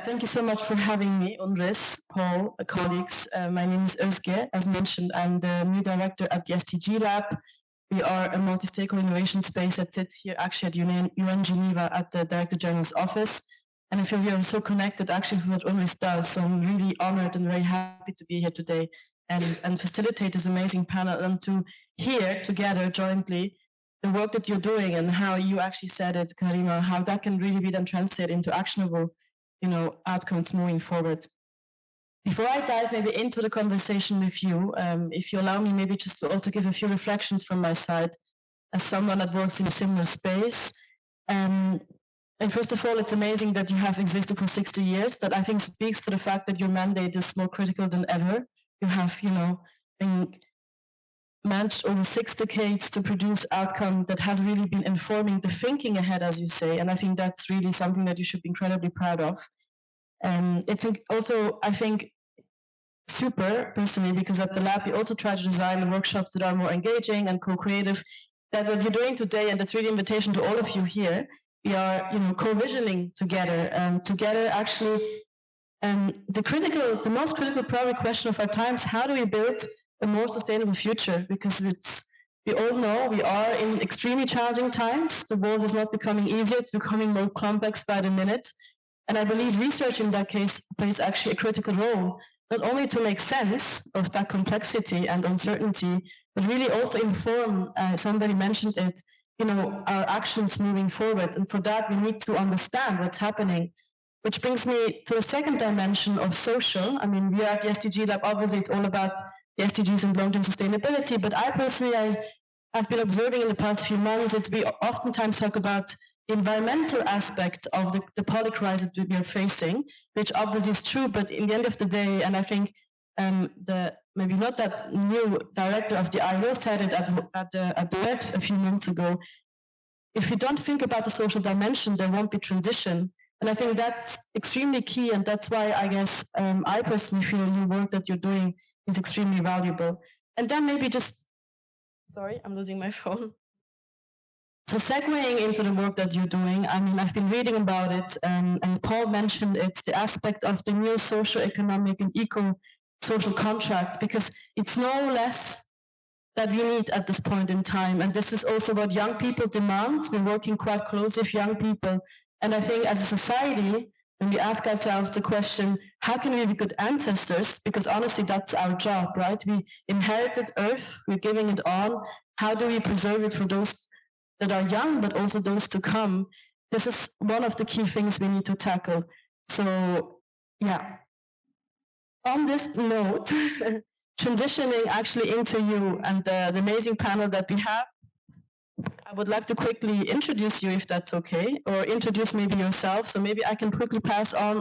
thank you so much for having me, UNRISD, Paul, colleagues. My name is Özge. As mentioned, I'm the new director at the SDG Lab. We are a multi-stakeholder innovation space that sits here actually at UN Geneva at the Director General's office. And I feel we are so connected actually with what UNRISD does. So I'm really honored and very happy to be here today and facilitate this amazing panel and to hear together jointly the work that you're doing and how you actually said it, Karima, how that can really be then translated into actionable, outcomes moving forward. Before I dive maybe into the conversation with you, if you allow me maybe just to also give a few reflections from my side as someone that works in a similar space. And first of all, it's amazing that you have existed for 60 years. That I think speaks to the fact that your mandate is more critical than ever. You have, managed over 6 decades to produce outcome that has really been informing the thinking ahead, as you say. And I think that's really something that you should be incredibly proud of. It's also, I think, super personally, because at the lab we also try to design the workshops that are more engaging and co-creative. That what you're doing today, and that's really an invitation to all of you here, we are, co-visioning together, together actually. The most critical probably question of our times: how do we build a more sustainable future? Because we all know we are in extremely challenging times. The world is not becoming easier; it's becoming more complex by the minute. And I believe research in that case plays actually a critical role, not only to make sense of that complexity and uncertainty, but really also inform, somebody mentioned it, our actions moving forward. And for that, we need to understand what's happening, which brings me to the second dimension of social. I mean, we are at the SDG Lab, obviously it's all about the SDGs and long-term sustainability, but I personally, I've been observing in the past few months, we oftentimes talk about the environmental aspect of the public crisis that we are facing, which obviously is true, but in the end of the day, and I think maybe not that new director of the ILO said it at the web a few months ago, if we don't think about the social dimension, there won't be transition. And I think that's extremely key, and that's why I guess I personally feel the work that you're doing is extremely valuable. And then maybe just, sorry, I'm losing my phone. So segueing into the work that you're doing, I mean, I've been reading about it, and Paul mentioned it's the aspect of the new socio-economic and eco-social contract, because it's no less that we need at this point in time. And this is also what young people demand. We're working quite closely with young people. And I think as a society, when we ask ourselves the question, how can we be good ancestors? Because honestly, that's our job, right? We inherited Earth, we're giving it on. How do we preserve it for those that are young, but also those to come? This is one of the key things we need to tackle. So, yeah. On this note, transitioning actually into you and the amazing panel that we have, I would like to quickly introduce you, if that's okay, or introduce maybe yourself. So maybe I can quickly pass on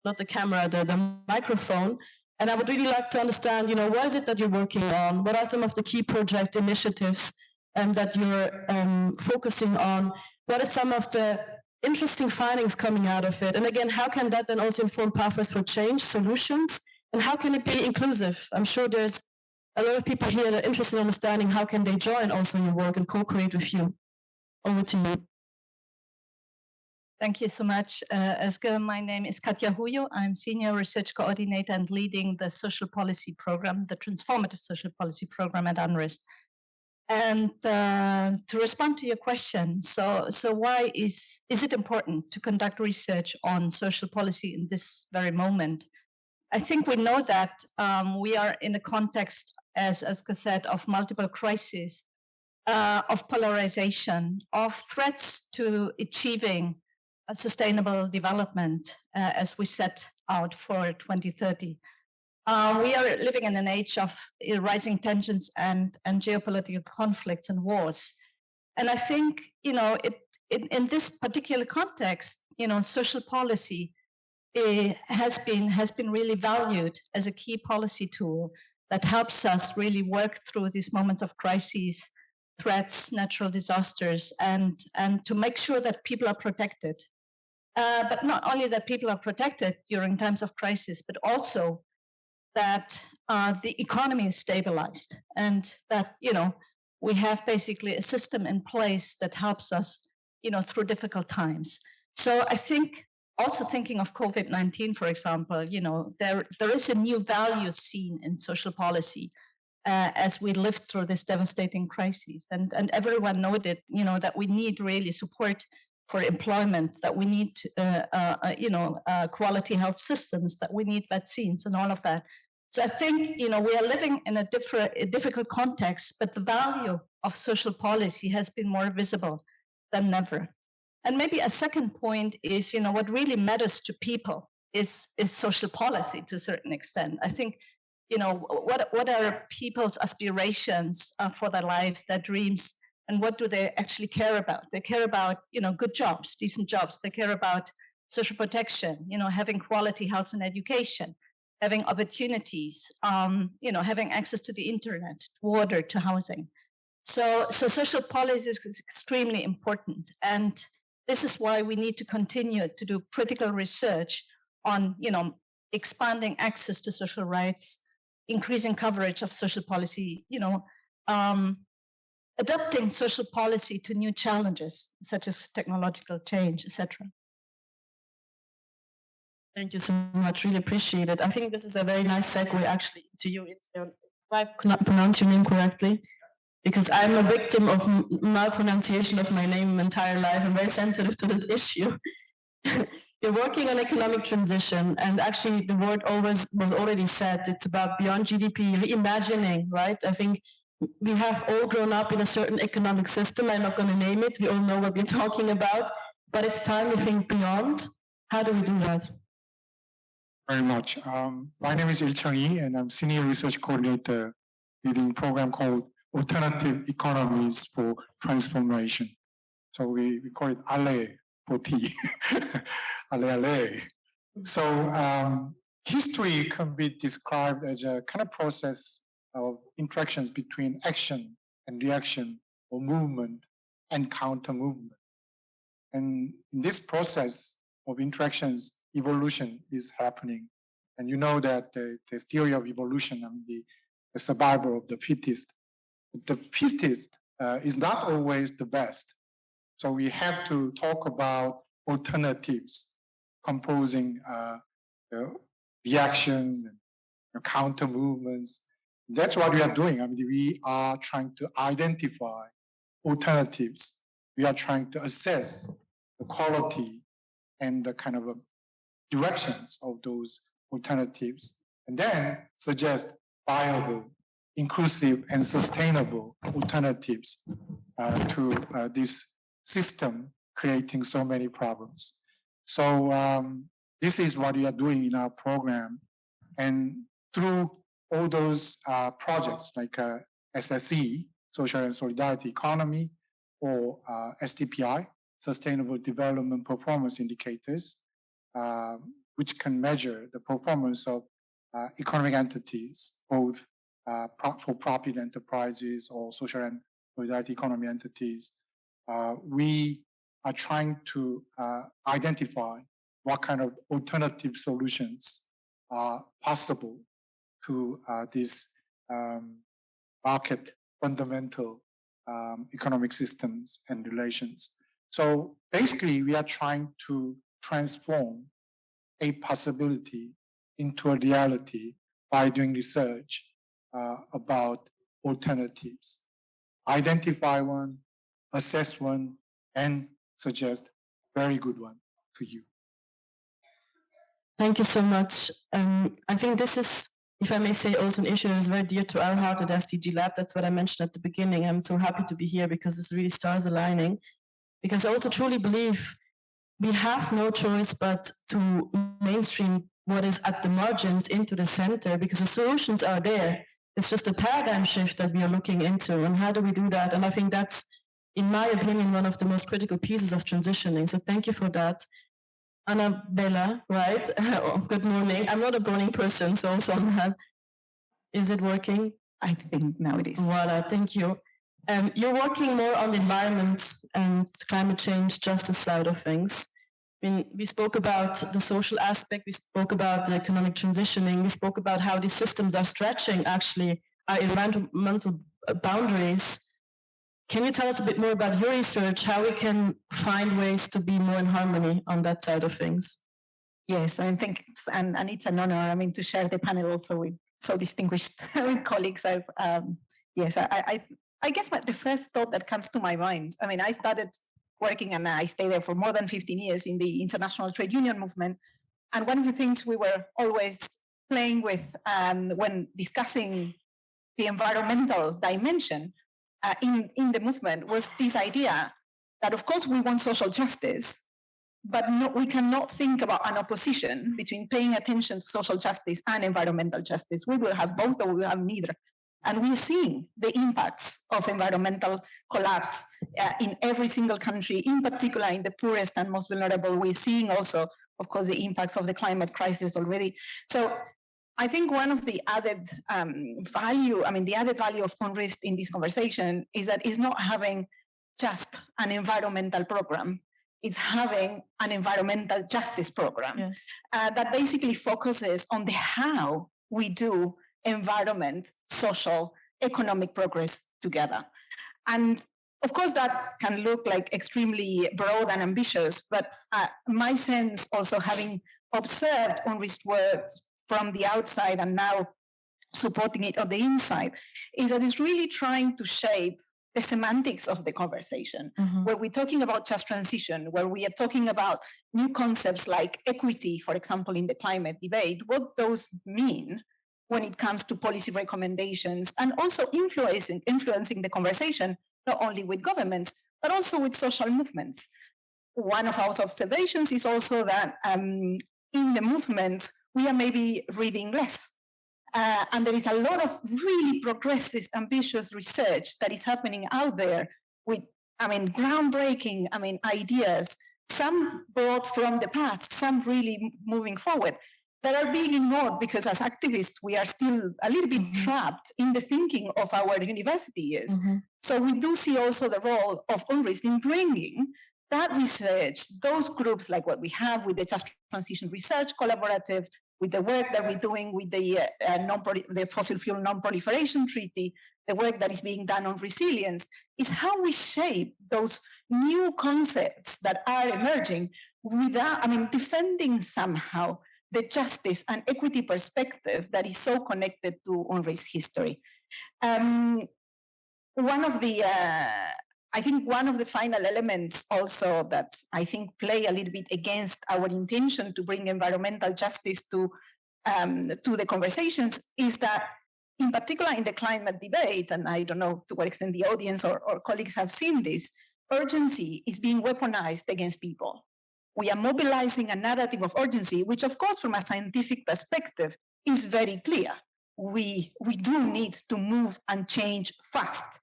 not the camera, the microphone. And I would really like to understand, what is it that you're working on? What are some of the key project initiatives that you're focusing on? What are some of the interesting findings coming out of it? And again, how can that then also inform pathways for change, solutions? And how can it be inclusive? I'm sure there's a lot of people here that are interested in understanding how can they join also in your work and co-create with you. Over to you. Thank you so much, Özge. My name is Katja Huyo. I'm Senior Research Coordinator and leading the Social Policy Program, the Transformative Social Policy Program at UNRISD. And to respond to your question, so why is it important to conduct research on social policy in this very moment? I think we know that we are in a context, as Özge said, of multiple crises, of polarization, of threats to achieving a sustainable development as we set out for 2030. We are living in an age of rising tensions and geopolitical conflicts and wars. And I think, in this particular context, social policy has been really valued as a key policy tool that helps us really work through these moments of crises, threats, natural disasters, and to make sure that people are protected. But not only that people are protected during times of crisis, but also that the economy is stabilized and that, we have basically a system in place that helps us, through difficult times. So I think also thinking of COVID-19, for example, there is a new value seen in social policy as we lived through this devastating crisis, and everyone noted, that we need really support for employment, that we need, quality health systems, that we need vaccines, and all of that. So I think, we are living in a difficult context, but the value of social policy has been more visible than ever. And maybe a second point is, what really matters to people is social policy to a certain extent. I think, what are people's aspirations for their life, their dreams, and what do they actually care about? They care about, good jobs, decent jobs. They care about social protection, having quality health and education, having opportunities, having access to the internet, to water, to housing. So social policy is extremely important. And this is why we need to continue to do critical research on, expanding access to social rights, increasing coverage of social policy, adapting social policy to new challenges such as technological change, etc. Thank you so much. Really appreciate it. I think this is a very nice segue actually to you. If I cannot pronounce your name correctly, because I'm a victim of malpronunciation of my name my entire life. I'm very sensitive to this issue. You're working on economic transition, and actually the word always was already said. It's about beyond GDP, reimagining, right? I think we have all grown up in a certain economic system. I'm not going to name it. We all know what we're talking about, but it's time we think beyond. How do we do that? Very much. My name is Il Chung-Yi, and I'm Senior Research Coordinator leading a program called Alternative Economies for Transformation. So we call it ALE for T. Ale. So history can be described as a kind of process of interactions between action and reaction, or movement and counter movement. And in this process of interactions, evolution is happening. And you know that the theory of evolution, the survival of the fittest. The fittest is not always the best. So we have to talk about alternatives composing reactions and counter movements. That's what we are doing. We are trying to identify alternatives. We are trying to assess the quality and the kind of directions of those alternatives, and then suggest viable, inclusive, and sustainable alternatives to this system creating so many problems. So this is what we are doing in our program. And through all those projects like SSE, Social and Solidarity Economy, or SDPI, Sustainable Development Performance Indicators, which can measure the performance of economic entities, both for-profit enterprises or social and solidarity economy entities. We are trying to identify what kind of alternative solutions are possible to these market fundamental economic systems and relations. So basically, we are trying to transform a possibility into a reality by doing research about alternatives. Identify one, assess one, and suggest a very good one to you. Thank you so much. I think this is, if I may say, also an issue that is very dear to our heart at SDG Lab. That's what I mentioned at the beginning. I'm so happy to be here because it's really stars aligning. Because I also truly believe we have no choice but to mainstream what is at the margins into the center, because the solutions are there. It's just a paradigm shift that we are looking into, and how do we do that? And I think that's, in my opinion, one of the most critical pieces of transitioning. So thank you for that. Annabella, right? Good morning. I'm not a burning person, so also on that. Is it working? I think now it is. Voila, thank you. You're working more on the environment and climate change justice side of things. We spoke about the social aspect, we spoke about the economic transitioning, we spoke about how these systems are stretching actually our environmental boundaries. Can you tell us a bit more about your research, how we can find ways to be more in harmony on that side of things? Yes, I think, and it's an honor, I mean, to share the panel also with so distinguished colleagues. Yes, I guess the first thought that comes to my mind, I mean, I started working and I stayed there for more than 15 years in the international trade union movement. And one of the things we were always playing with when discussing the environmental dimension in the movement was this idea that, of course, we want social justice, but we cannot think about an opposition between paying attention to social justice and environmental justice. We will have both or we will have neither. And we're seeing the impacts of environmental collapse in every single country, in particular in the poorest and most vulnerable. We're seeing also, of course, the impacts of the climate crisis already. So I think one of the added value, I mean, the added value of UNRISD in this conversation is that it's not having just an environmental program. It's having an environmental justice program. Yes. That basically focuses on the how we do environment, social, economic progress together. And of course, that can look like extremely broad and ambitious, but my sense also, having observed UNRISD work from the outside and now supporting it on the inside, is that it's really trying to shape the semantics of the conversation, where we're talking about just transition, where we are talking about new concepts like equity, for example, in the climate debate, what those mean when it comes to policy recommendations, and also influencing the conversation, not only with governments, but also with social movements. One of our observations is also that in the movement, we are maybe reading less. And there is a lot of really progressive, ambitious research that is happening out there with, I mean, groundbreaking, I mean, ideas, some brought from the past, some really moving forward, that are being ignored because as activists, we are still a little bit trapped in the thinking of our university years. So we do see also the role of UNRISD in bringing that research, those groups like what we have with the Just Transition Research Collaborative, with the work that we're doing with the Fossil Fuel Non-Proliferation Treaty, the work that is being done on resilience, is how we shape those new concepts that are emerging without, I mean, defending somehow the justice and equity perspective that is so connected to UNRISD history. I think one of the final elements also that I think play a little bit against our intention to bring environmental justice to the conversations is that, in particular in the climate debate, and I don't know to what extent the audience or colleagues have seen this, urgency is being weaponized against people. We are mobilizing a narrative of urgency, which of course from a scientific perspective is very clear. We do need to move and change fast.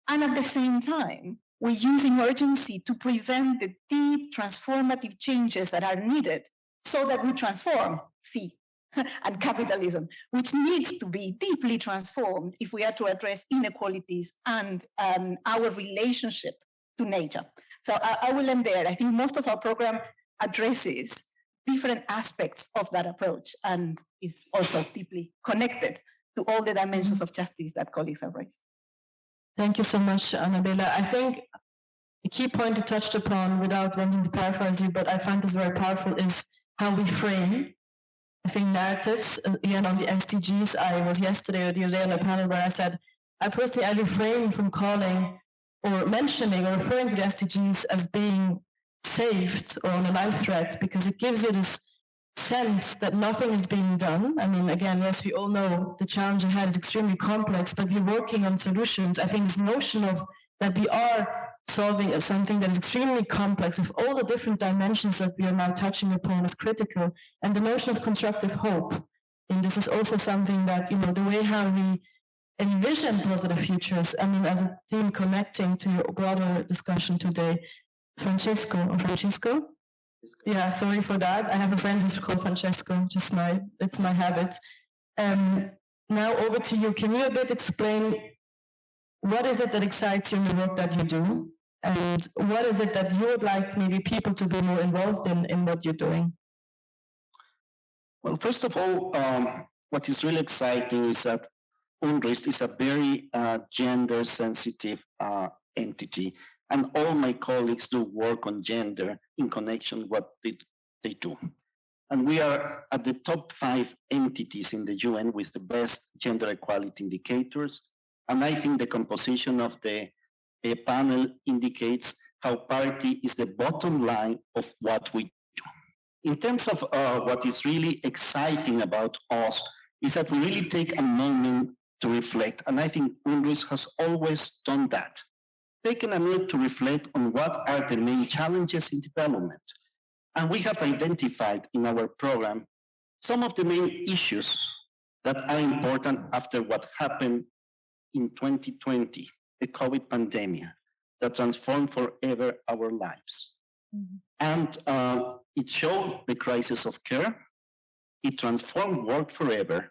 And at the same time, we're using urgency to prevent the deep transformative changes that are needed so that we transform and capitalism, which needs to be deeply transformed if we are to address inequalities and our relationship to nature. So I will end there. I think most of our program addresses different aspects of that approach and is also deeply connected to all the dimensions of justice that colleagues have raised. Thank you so much, Annabella. I think the key point you touched upon, without wanting to paraphrase you, but I find this very powerful, is how we frame, I think, narratives. Again, on the SDGs, I was yesterday or the other day on a panel where I said, I refrain from calling or mentioning or referring to the SDGs as being saved or on a life threat, because it gives you this sense that nothing is being done. I mean, again, yes, we all know the challenge ahead is extremely complex, but we're working on solutions. I think this notion of that we are solving something that is extremely complex with all the different dimensions that we are now touching upon is critical. And the notion of constructive hope, and this is also something that, you know, the way how we envision positive futures, I mean, as a theme connecting to your broader discussion today, Francesco? Yeah, sorry for that. I have a friend who's called Francesco, it's my habit. Now over to you. Can you a bit explain what is it that excites you in the work that you do? And what is it that you would like maybe people to be more involved in what you're doing? Well, first of all, what is really exciting is that UNRISD is a very gender sensitive entity. And all my colleagues do work on gender in connection with what they do. And we are at the top 5 entities in the UN with the best gender equality indicators. And I think the composition of the panel indicates how parity is the bottom line of what we do. In terms of what is really exciting about us is that we really take a moment to reflect. And I think UNRISD has always done that. Taken a minute to reflect on what are the main challenges in development. And we have identified in our program some of the main issues that are important after what happened in 2020, the COVID pandemic that transformed forever our lives. Mm-hmm. And it showed the crisis of care. It transformed work forever.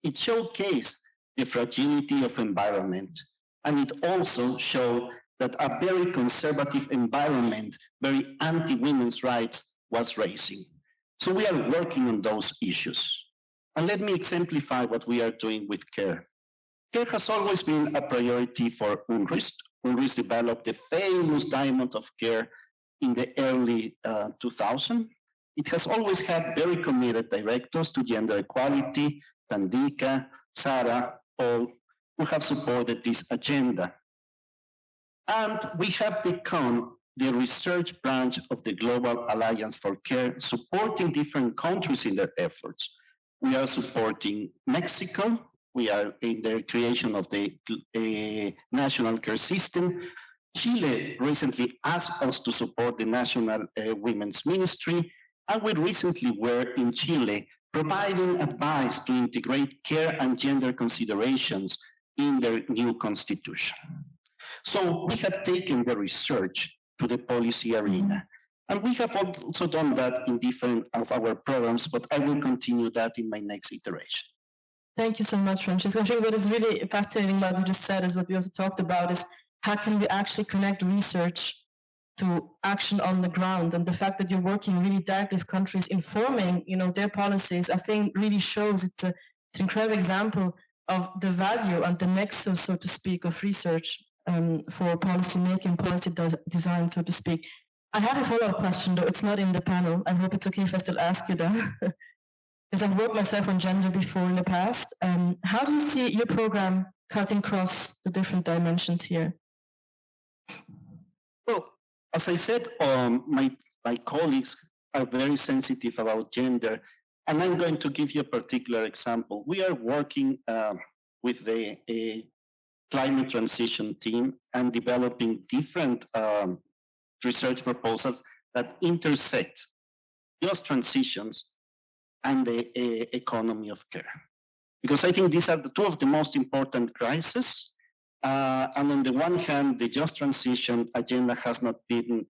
It showcased the fragility of environment. And it also showed that a very conservative environment, very anti-women's rights, was raising. So we are working on those issues. And let me exemplify what we are doing with care. Care has always been a priority for UNRISD. UNRISD developed the famous Diamond of Care in the early 2000s. It has always had very committed directors to gender equality, Tandika, Sarah, Paul, who have supported this agenda. And we have become the research branch of the Global Alliance for Care, supporting different countries in their efforts. We are supporting Mexico. We are in the creation of the national care system. Chile recently asked us to support the National Women's Ministry. And we recently were in Chile providing advice to integrate care and gender considerations in their new constitution. So we have taken the research to the policy arena. And we have also done that in different of our programs, but I will continue that in my next iteration. Thank you so much, Francesca. I think what is really fascinating about what you just said is what we also talked about is how can we actually connect research to action on the ground, and the fact that you're working really directly with countries informing, their policies, I think really shows it's an incredible example of the value and the nexus, so to speak, of research for policy making, policy design, so to speak. I have a follow-up question, though it's not in the panel. I hope it's okay if I still ask you that, because I've worked myself on gender before in the past. How do you see your program cutting across the different dimensions here? Well, as I said, my colleagues are very sensitive about gender, and I'm going to give you a particular example. We are working with the climate transition team and developing different research proposals that intersect just transitions and the economy of care. Because I think these are two of the most important crises. And on the one hand, the just transition agenda has not been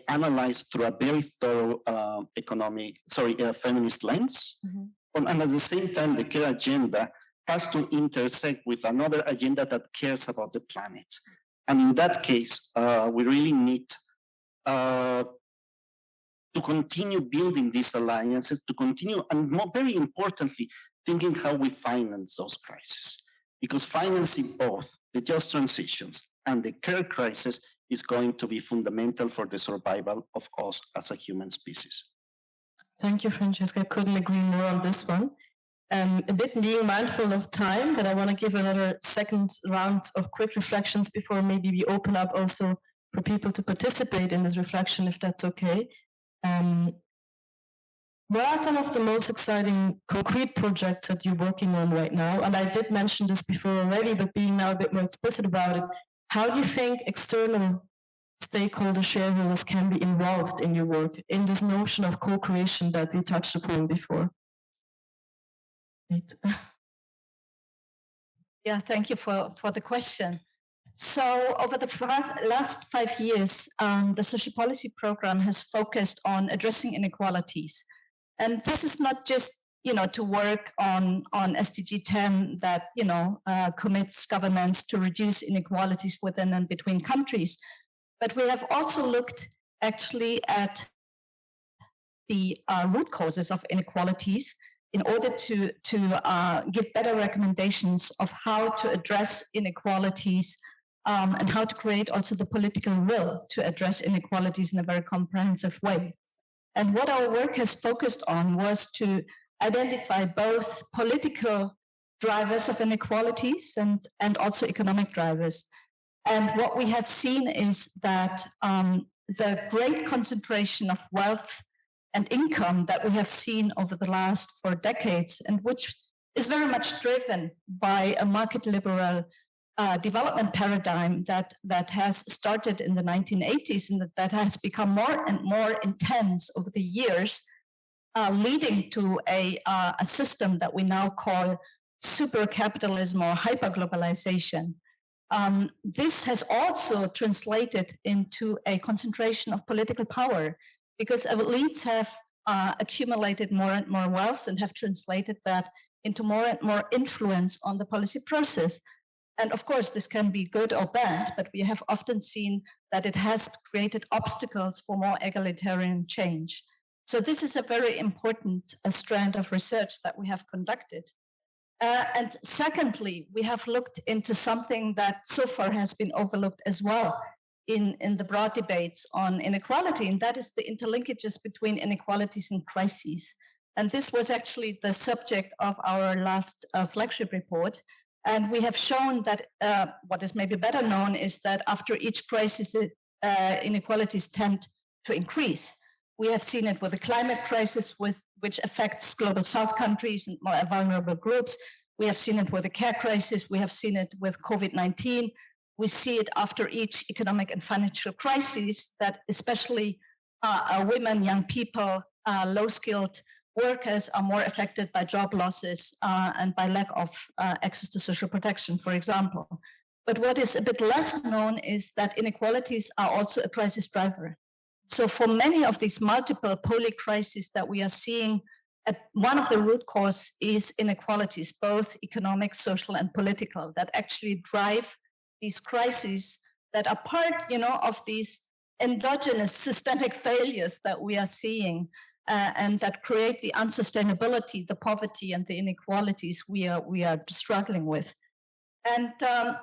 analyzed through a very thorough feminist lens. Mm-hmm. And at the same time, the care agenda has to intersect with another agenda that cares about the planet. And in that case, we really need to continue building these alliances, to continue, and very importantly, thinking how we finance those crises. Because financing both the just transitions and the care crisis is going to be fundamental for the survival of us as a human species. Thank you, Francesca. I couldn't agree more on this one. A bit being mindful of time, but I want to give another second round of quick reflections before maybe we open up also for people to participate in this reflection, if that's okay. What are some of the most exciting concrete projects that you're working on right now? And I did mention this before already, but being now a bit more explicit about it, how do you think external stakeholder shareholders can be involved in your work, in this notion of co-creation that we touched upon before? Right. Yeah, thank you for the question. So over the last 5 years, the social policy program has focused on addressing inequalities. And this is not just, to work on SDG 10 that, commits governments to reduce inequalities within and between countries. But we have also looked actually at the root causes of inequalities in order to give better recommendations of how to address inequalities and how to create also the political will to address inequalities in a very comprehensive way. And what our work has focused on was to identify both political drivers of inequalities and also economic drivers. And what we have seen is that the great concentration of wealth and income that we have seen over the last 4 decades, and which is very much driven by a market liberal development paradigm that has started in the 1980s and that has become more and more intense over the years, leading to a system that we now call super capitalism or hyperglobalization. This has also translated into a concentration of political power because elites have accumulated more and more wealth and have translated that into more and more influence on the policy process. And of course, this can be good or bad, but we have often seen that it has created obstacles for more egalitarian change. So this is a very important strand of research that we have conducted. And secondly, we have looked into something that so far has been overlooked as well in the broad debates on inequality, and that is the interlinkages between inequalities and crises. And this was actually the subject of our last flagship report. And we have shown that what is maybe better known is that after each crisis, inequalities tend to increase. We have seen it with the climate crisis, which affects global south countries and more vulnerable groups. We have seen it with the care crisis. We have seen it with COVID-19. We see it after each economic and financial crisis that especially women, young people, low-skilled workers are more affected by job losses and by lack of access to social protection, for example. But what is a bit less known is that inequalities are also a crisis driver. So for many of these multiple poly crises that we are seeing, one of the root cause is inequalities, both economic, social, and political, that actually drive these crises that are part, of these endogenous systemic failures that we are seeing and that create the unsustainability, the poverty, and the inequalities we are struggling with. And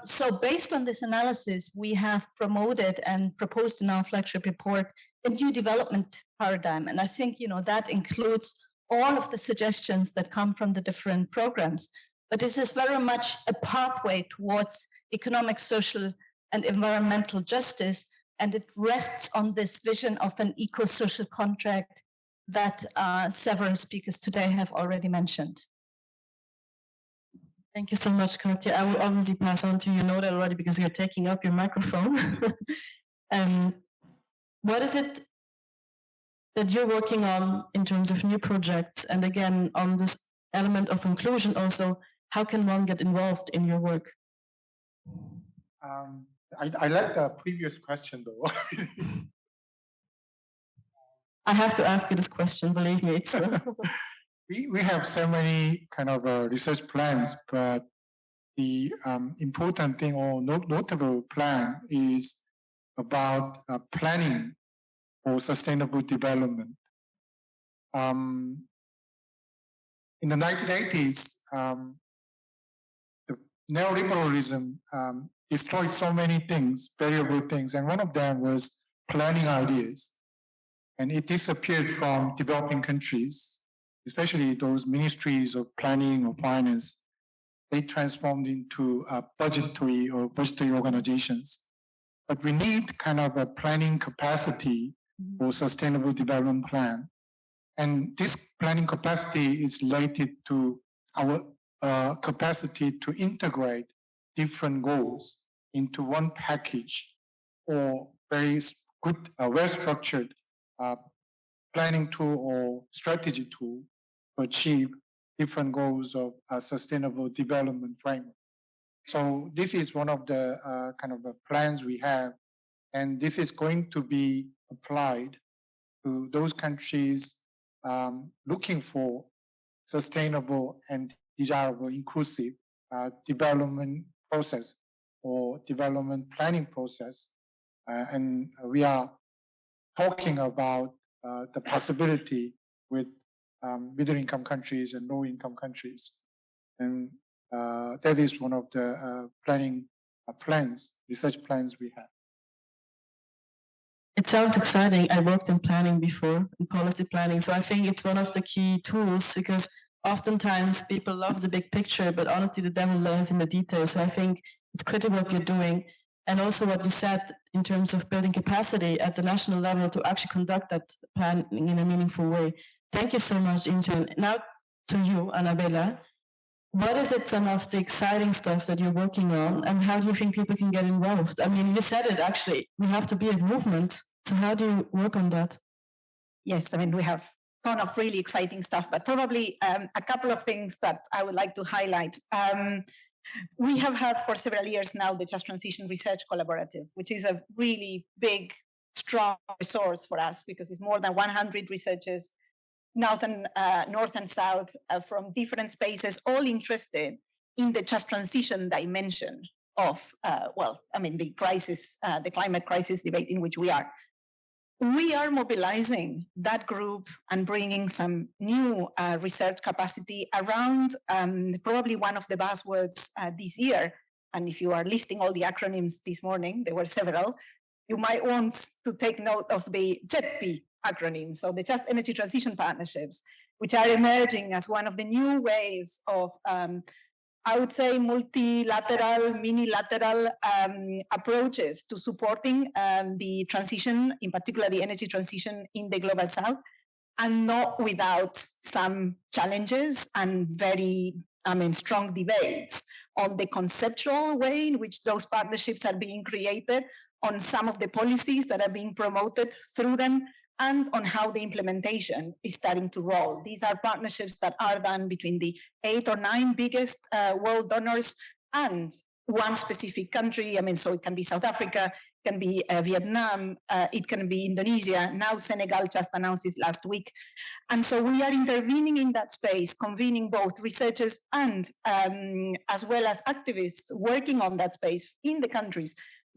so based on this analysis, we have promoted and proposed in our flagship report a new development paradigm. And I think, that includes all of the suggestions that come from the different programs. But this is very much a pathway towards economic, social, and environmental justice. And it rests on this vision of an eco-social contract that several speakers today have already mentioned. Thank you so much, Katja. I will obviously pass on to you know that already because you're taking up your microphone. What is it that you're working on in terms of new projects? And again, on this element of inclusion also, how can one get involved in your work? I like the previous question though. I have to ask you this question, believe me. It's, we have so many kind of research plans, but the important thing or notable plan is about planning for sustainable development. In the 1980s, the neoliberalism destroyed so many things, valuable things, and one of them was planning ideas. And it disappeared from developing countries, especially those ministries of planning or finance. They transformed into budgetary organizations. But we need kind of a planning capacity for sustainable development plan. And this planning capacity is related to our capacity to integrate different goals into one package or very good, well-structured planning tool or strategy tool to achieve different goals of a sustainable development framework. So this is one of the kind of plans we have, and this is going to be applied to those countries looking for sustainable and desirable inclusive development process or development planning process. And we are talking about the possibility with middle-income countries and low-income countries. And that is one of the research plans we have. It sounds exciting. I worked in planning before, in policy planning. So I think it's one of the key tools because oftentimes people love the big picture, but honestly, the devil lies in the details. So I think it's critical what you're doing. And also what you said in terms of building capacity at the national level to actually conduct that planning in a meaningful way. Thank you so much, Injun. Now to you, Annabella. What is it, some of the exciting stuff that you're working on, and how do you think people can get involved? I mean, you said it actually, we have to be a movement. So how do you work on that? Yes, I mean, we have a ton of really exciting stuff, but probably a couple of things that I would like to highlight. We have had for several years now the Just Transition Research Collaborative, which is a really big, strong resource for us because it's more than 100 researchers, north and south, from different spaces, all interested in the just transition dimension of, the crisis, the climate crisis debate in which we are. We are mobilizing that group and bringing some new research capacity around probably one of the buzzwords this year. And if you are listing all the acronyms this morning, there were several, you might want to take note of the JETP acronym, so the Just Energy Transition Partnerships, which are emerging as one of the new waves of, I would say, multilateral, minilateral approaches to supporting the transition, in particular the energy transition in the Global South, and not without some challenges and very, strong debates on the conceptual way in which those partnerships are being created, on some of the policies that are being promoted through them, and on how the implementation is starting to roll. These are partnerships that are done between the 8 or 9 biggest world donors and one specific country. So it can be South Africa, it can be Vietnam, it can be Indonesia. Now Senegal just announced this last week. And so we are intervening in that space, convening both researchers and as well as activists working on that space in the countries,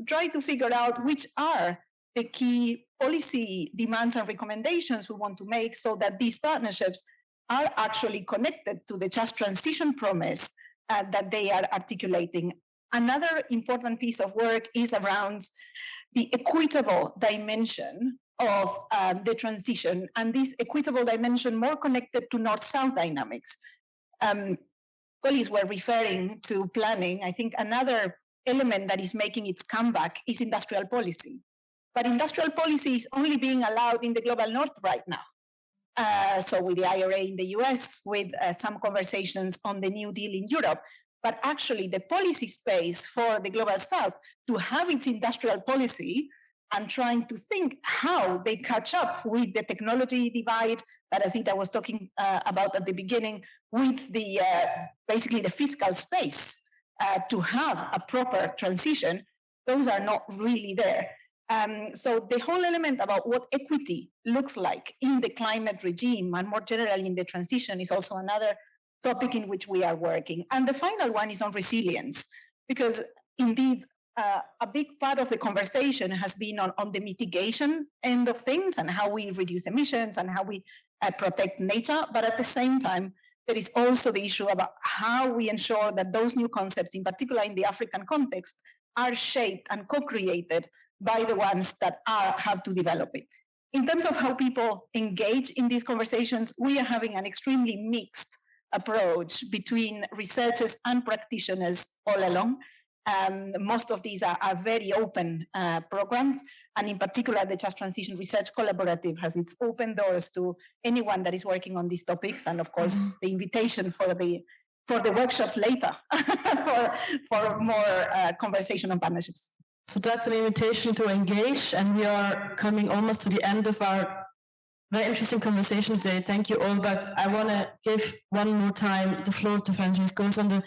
try to figure out which are the key policy demands and recommendations we want to make so that these partnerships are actually connected to the just transition promise that they are articulating. Another important piece of work is around the equitable dimension of the transition, and this equitable dimension more connected to North-South dynamics. Colleagues were referring to planning. I think another element that is making its comeback is industrial policy. But industrial policy is only being allowed in the Global North right now. So with the IRA in the US, with some conversations on the New Deal in Europe, but actually the policy space for the Global South to have its industrial policy and trying to think how they catch up with the technology divide that Azita was talking about at the beginning, with the basically the fiscal space to have a proper transition, those are not really there. So the whole element about what equity looks like in the climate regime and more generally in the transition is also another topic in which we are working. And the final one is on resilience, because indeed a big part of the conversation has been on the mitigation end of things and how we reduce emissions and how we protect nature. But at the same time, there is also the issue about how we ensure that those new concepts, in particular in the African context, are shaped and co-created by the ones that have to develop it. In terms of how people engage in these conversations, we are having an extremely mixed approach between researchers and practitioners all along. Most of these are very open programs, and in particular, the Just Transition Research Collaborative has its open doors to anyone that is working on these topics, and of course, the invitation for the workshops later for more conversation on partnerships. So that's an invitation to engage, and we are coming almost to the end of our very interesting conversation today. Thank you all, but I want to give one more time the floor to Francesco on the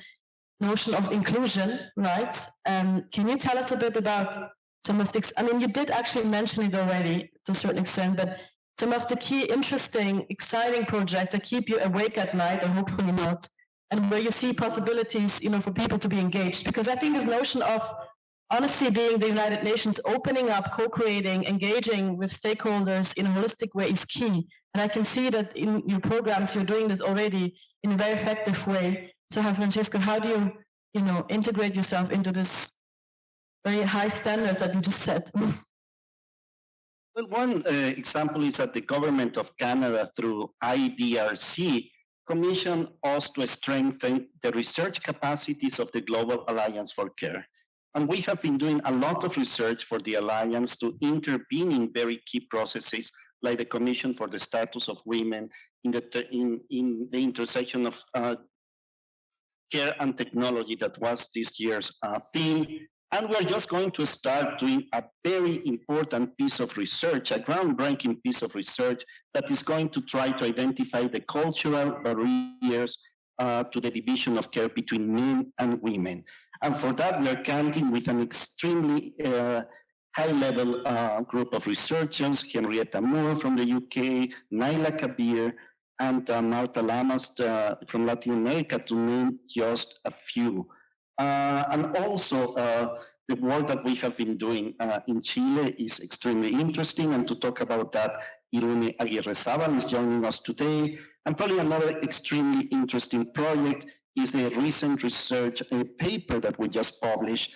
notion of inclusion, right? Can you tell us a bit about some of the, you did actually mention it already to a certain extent, but some of the key interesting, exciting projects that keep you awake at night, or hopefully not, and where you see possibilities, for people to be engaged. Because I think this notion of honestly being the United Nations, opening up, co-creating, engaging with stakeholders in a holistic way is key. And I can see that in your programs, you're doing this already in a very effective way. So Francesco, how do you, integrate yourself into this very high standards that you just set? Well, one example is that the government of Canada, through IDRC, commissioned us to strengthen the research capacities of the Global Alliance for Care. And we have been doing a lot of research for the Alliance to intervene in very key processes like the Commission for the Status of Women in the intersection of care and technology that was this year's theme. And we're just going to start doing a very important piece of research, a groundbreaking piece of research that is going to try to identify the cultural barriers to the division of care between men and women. And for that, we're counting with an extremely high-level group of researchers, Henrietta Moore from the UK, Naila Kabir, and Marta Lamas from Latin America, to name just a few. And also, the work that we have been doing in Chile is extremely interesting. And to talk about that, Irene Aguirre-Zabal is joining us today. And probably another extremely interesting project is the recent research paper that we just published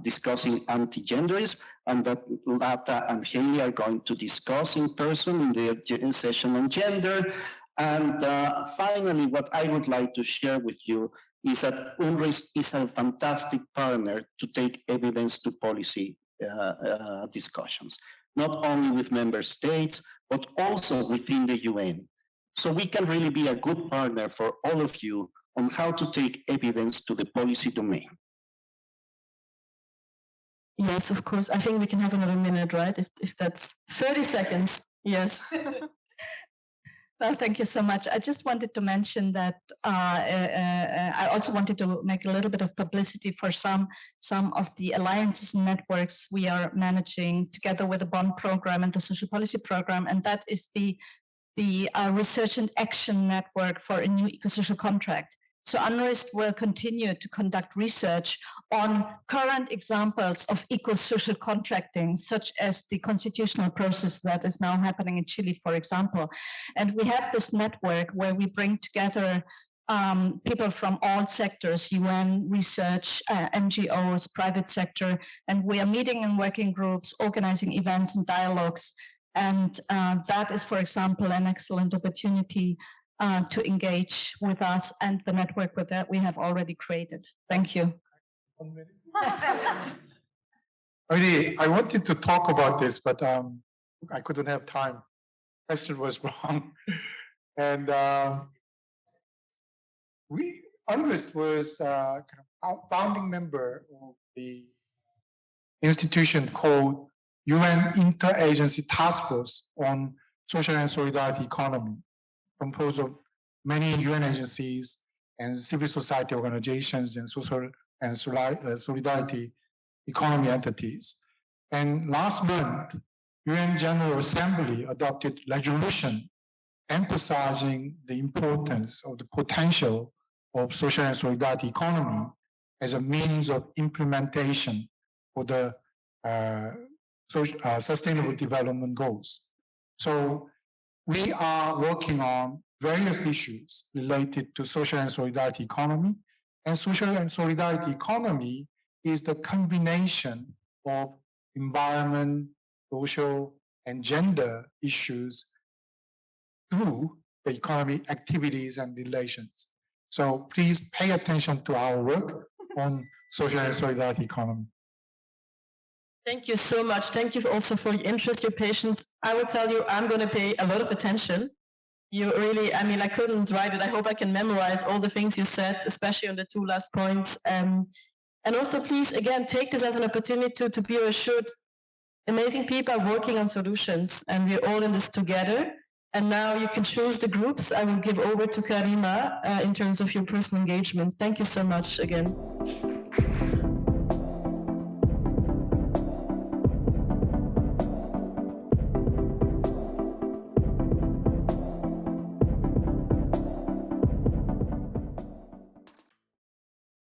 discussing anti-genderism, and that Lata and Haley are going to discuss in person in their session on gender. And finally, what I would like to share with you is that UNRISD is a fantastic partner to take evidence to policy discussions, not only with member states, but also within the UN. So we can really be a good partner for all of you on how to take evidence to the policy domain. Yes, of course. I think we can have another minute, right? If that's 30 seconds. Yes. Well, thank you so much. I just wanted to mention that I also wanted to make a little bit of publicity for some of the alliances and networks we are managing together with the Bond program and the social policy program, and that is the Research and Action Network for a New Eco-Social Contract. So UNRISD will continue to conduct research on current examples of eco-social contracting, such as the constitutional process that is now happening in Chile, for example. And we have this network where we bring together people from all sectors, UN, research, NGOs, private sector, and we are meeting in working groups, organizing events and dialogues. And that is, for example, an excellent opportunity to engage with us and the network with that we have already created. Thank you. I wanted to talk about this, but I couldn't have time. Question was wrong. And UNRISD was kind of a founding member of the institution called UN Interagency Task Force on Social and Solidarity Economy, composed of many UN agencies and civil society organizations and social and solidarity economy entities. And last month, UN General Assembly adopted resolution emphasizing the importance of the potential of social and solidarity economy as a means of implementation for the sustainable development goals. So we are working on various issues related to social and solidarity economy. And social and solidarity economy is the combination of environment, social, and gender issues through the economy activities and relations. So please pay attention to our work on social and solidarity economy. Thank you so much. Thank you also for your interest, your patience. I will tell you, I'm going to pay a lot of attention. You really, I mean, I couldn't write it. I hope I can memorize all the things you said, especially on the two last points. And also, please, again, take this as an opportunity to be assured amazing people are working on solutions, and we're all in this together. And now you can choose the groups. I will give over to Karima in terms of your personal engagement. Thank you so much again.